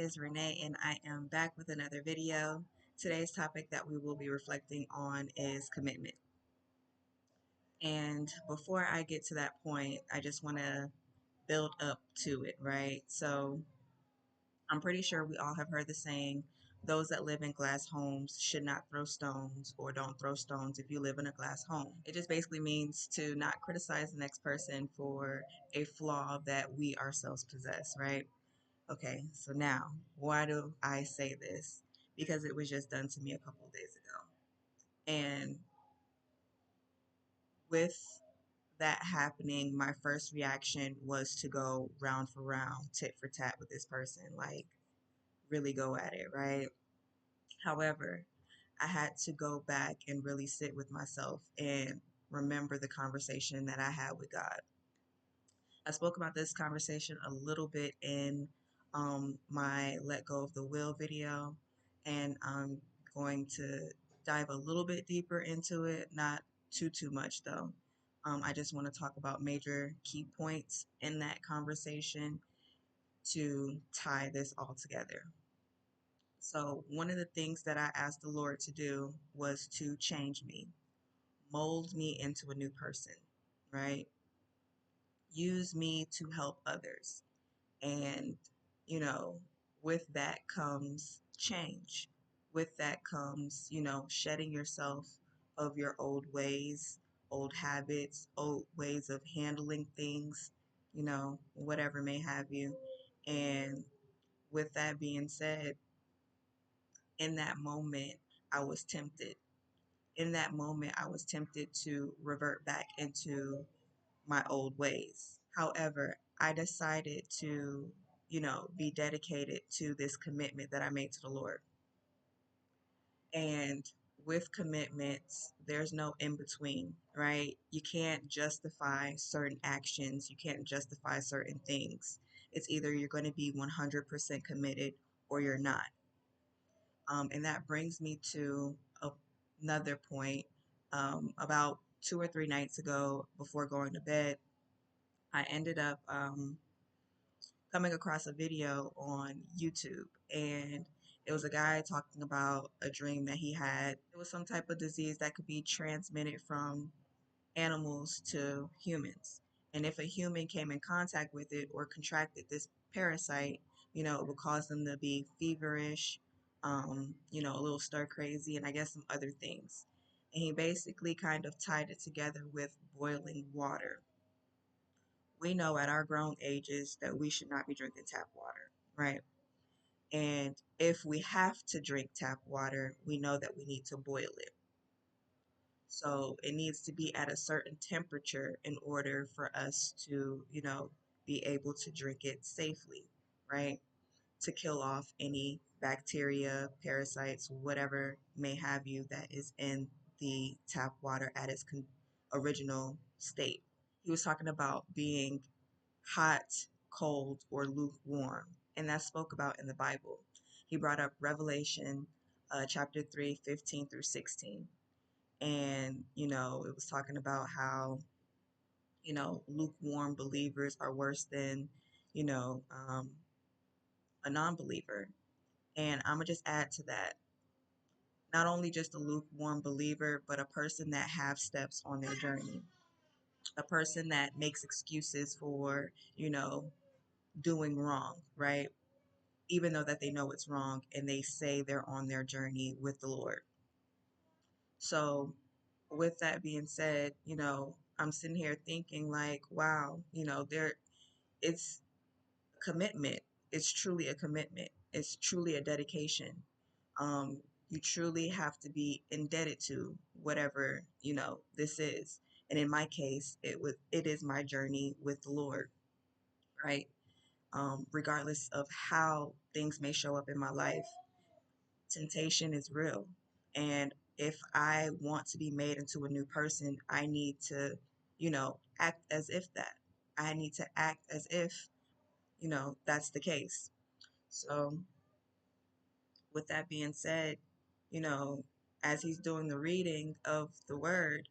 is Renee, and I am back with another video. Today's topic that we will be reflecting on is commitment. And before I get to that point, I just want to build up to it, right? So I'm pretty sure we all have heard the saying, those that live in glass homes should not throw stones, or don't throw stones if you live in a glass home. It just basically means to not criticize the next person for a flaw that we ourselves possess, right? Okay, so now, why do I say this? Because it was just done to me a couple of days ago. And with that happening, my first reaction was to go round for round, tit for tat with this person, like really go at it, right? However, I had to go back and really sit with myself and remember the conversation that I had with God. I spoke about this conversation a little bit in my Let Go of the Will video, and I'm going to dive a little bit deeper into it, not too much though. I just want to talk about major key points in that conversation to tie this all together. So, one of the things that I asked the Lord to do was to change me, mold me into a new person, right? Use me to help others. And, you know, with that comes change. With that comes, shedding yourself of your old ways, old habits, old ways of handling things, whatever may have you. And with that being said, in that moment, I was tempted. In that moment, I was tempted to revert back into my old ways. However, I decided to, be dedicated to this commitment that I made to the Lord. And with commitments, there's no in between, right? You can't justify certain actions, you can't justify certain things. It's either you're going to be 100% committed or you're not. And that brings me to another point. About 2 or 3 nights ago, before going to bed, I ended up coming across a video on YouTube, and it was a guy talking about a dream that he had. It was some type of disease that could be transmitted from animals to humans. And if a human came in contact with it or contracted this parasite, it would cause them to be feverish, a little stir crazy, and I guess some other things. And he basically kind of tied it together with boiling water. We know at our grown ages that we should not be drinking tap water, right? And if we have to drink tap water, we know that we need to boil it. So it needs to be at a certain temperature in order for us to, be able to drink it safely, right? To kill off any bacteria, parasites, whatever may have you that is in the tap water at its original state. He was talking about being hot, cold, or lukewarm, and that's spoke about in the Bible. He brought up Revelation chapter 3, 15 through 16. And, it was talking about how, lukewarm believers are worse than, you know, um, a non believer. And I'm going to just add to that, not only just a lukewarm believer, but a person that have steps on their journey, a person that makes excuses for, doing wrong, right? Even though that they know it's wrong and they say they're on their journey with the Lord. So with that being said, I'm sitting here thinking like, wow, it's commitment. It's truly a commitment. It's truly a dedication. You truly have to be indebted to whatever, this is. And in my case, it is my journey with the Lord, right? Regardless of how things may show up in my life, temptation is real. And if I want to be made into a new person, I need to, act as if that. I need to act as if, that's the case. So, with that being said, you know, as he's doing the reading of the word,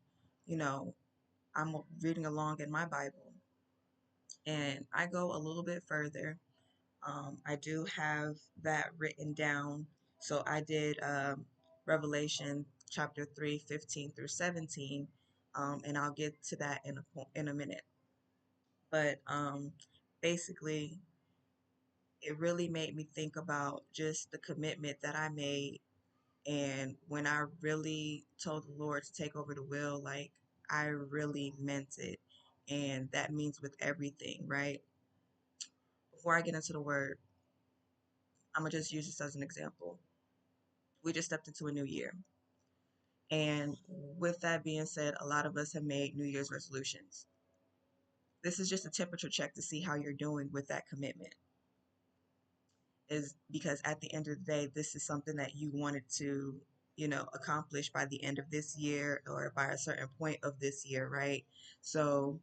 you know, I'm reading along in my Bible. And I go a little bit further. I do have that written down. So I did Revelation chapter 3, 15 through 17, and I'll get to that in a minute. But basically, it really made me think about just the commitment that I made. And when I really told the Lord to take over the wheel, like I really meant it. And that means with everything, right? Before I get into the word, I'm going to just use this as an example. We just stepped into a new year. And with that being said, a lot of us have made New Year's resolutions. This is just a temperature check to see how you're doing with that commitment. Is because at the end of the day, this is something that you wanted to, accomplish by the end of this year or by a certain point of this year, right? So,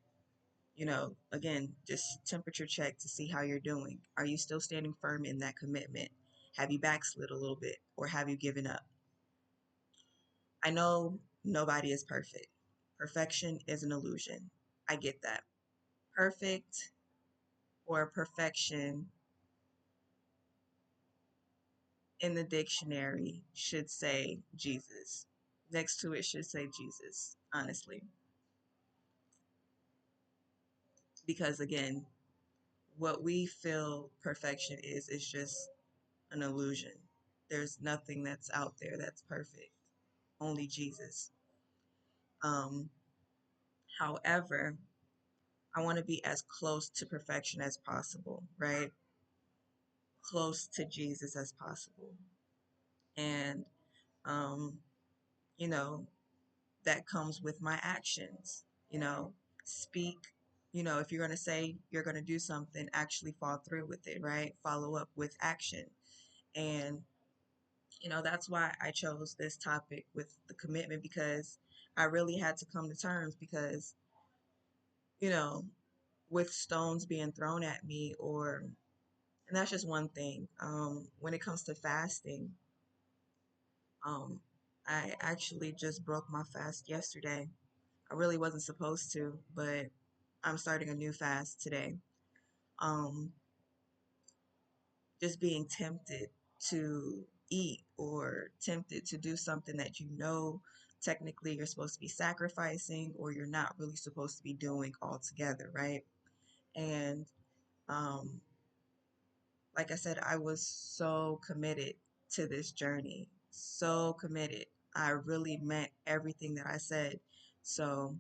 again, just temperature check to see how you're doing. Are you still standing firm in that commitment? Have you backslid a little bit or have you given up? I know nobody is perfect. Perfection is an illusion. I get that. Perfect or perfection in the dictionary should say Jesus. Next to it should say Jesus, honestly. Because again, what we feel perfection is just an illusion. There's nothing that's out there that's perfect. Only Jesus. Um, However, I want to be as close to perfection as possible, right? Close to Jesus as possible. And, um, you know, that comes with my actions. Speak, if you're going to say you're going to do something, actually follow through with it, right? Follow up with action. And, that's why I chose this topic with the commitment because I really had to come to terms because, you know, with stones being thrown at me and that's just one thing. When it comes to fasting, um, I actually just broke my fast yesterday. I really wasn't supposed to, but I'm starting a new fast today. Um, just being tempted to eat or tempted to do something that technically you're supposed to be sacrificing or you're not really supposed to be doing altogether, right? And um, like I said, I was so committed to this journey, so committed. I really meant everything that I said. So,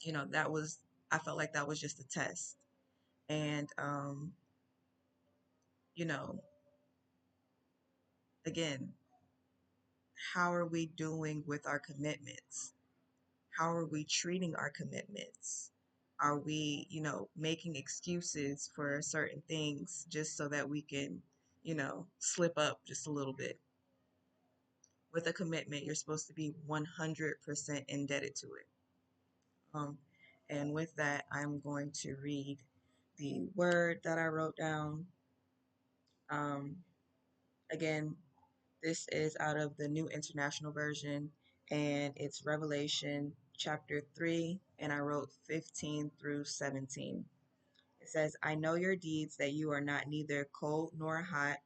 I felt like that was just a test. And, you know, again, how are we doing with our commitments? How are we treating our commitments? Are we, making excuses for certain things just so that we can, slip up just a little bit? With a commitment, you're supposed to be 100% indebted to it. Um, and with that, I'm going to read the word that I wrote down. Um, Again, this is out of the New International Version, and it's Revelation chapter 3, and I wrote 15 through 17. It says, I know your deeds, that you are not neither cold nor hot.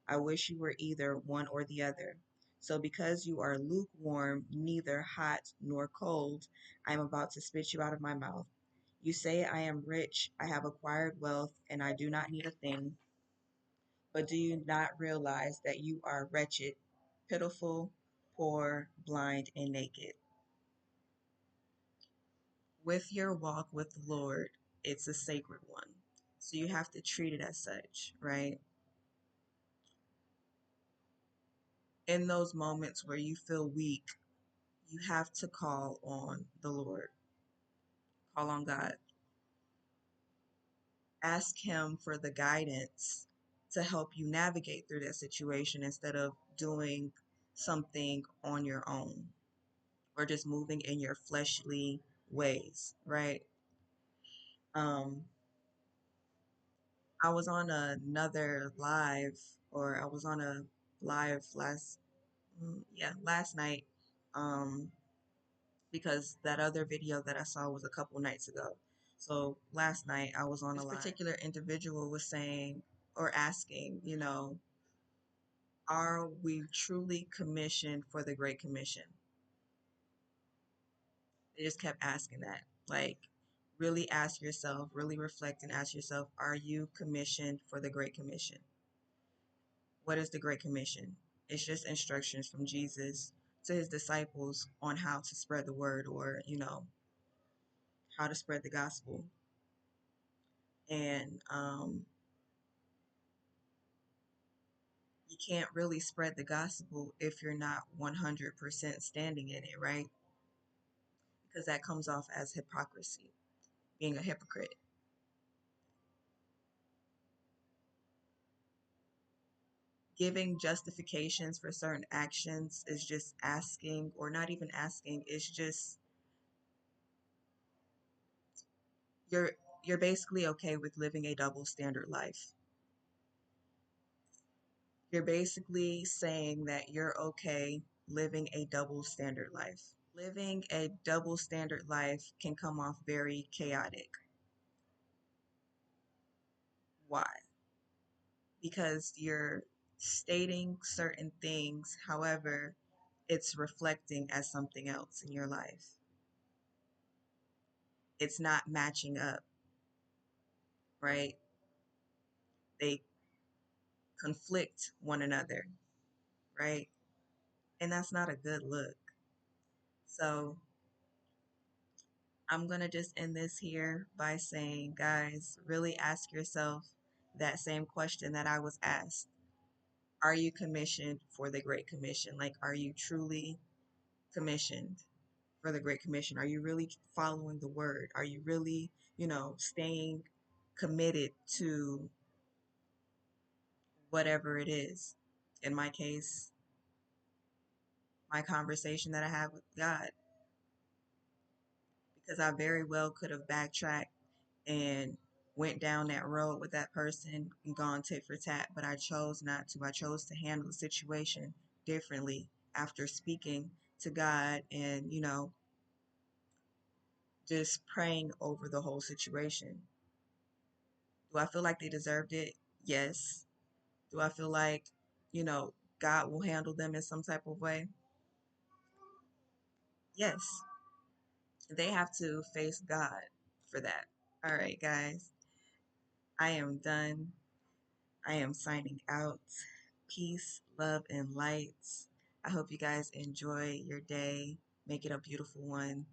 I wish you were either one or the other. So because you are lukewarm, neither hot nor cold, I am about to spit you out of my mouth. You say, I am rich, I have acquired wealth, and I do not need a thing. But do you not realize that you are wretched, pitiful, poor, blind, and naked? With your walk with the Lord, it's a sacred one. So you have to treat it as such, right? In those moments where you feel weak, you have to call on the Lord, call on God. Ask Him for the guidance to help you navigate through that situation instead of doing something on your own or just moving in your fleshly ways, right? Um, I was on another live, or I was on a live last night, um, because that other video that I saw was a couple nights ago. So last night I was on this particular individual was saying, or asking, are we truly commissioned for the Great Commission? They just kept asking that. Like, really ask yourself, really reflect and ask yourself, are you commissioned for the Great Commission? What is the Great Commission? It's just instructions from Jesus to his disciples on how to spread the word, or, how to spread the gospel. And you can't really spread the gospel if you're not 100% standing in it, right? Because that comes off as hypocrisy, being a hypocrite. Giving justifications for certain actions is just asking, or not even asking, it's just you're you're basically okay with living a double standard life. You're basically saying that you're okay living a double standard life. Living a double standard life can come off very chaotic. Why? Because you're stating certain things, however, it's reflecting as something else in your life. It's not matching up, right? They conflict one another, right? And that's not a good look. So I'm going to just end this here by saying, guys, really ask yourself that same question that I was asked. Are you commissioned for the Great Commission? Like, are you truly commissioned for the Great Commission? Are you really following the word? Are you really, staying committed to whatever it is? In my case, my conversation that I have with God, because I very well could have backtracked and went down that road with that person and gone tit for tat, but I chose not to. I chose to handle the situation differently after speaking to God and, just praying over the whole situation. Do I feel like they deserved it? Yes. Do I feel like, you know, God will handle them in some type of way? Yes. They have to face God for that. All right, guys. I am done. I am signing out. Peace, love, and light. I hope you guys enjoy your day. Make it a beautiful one.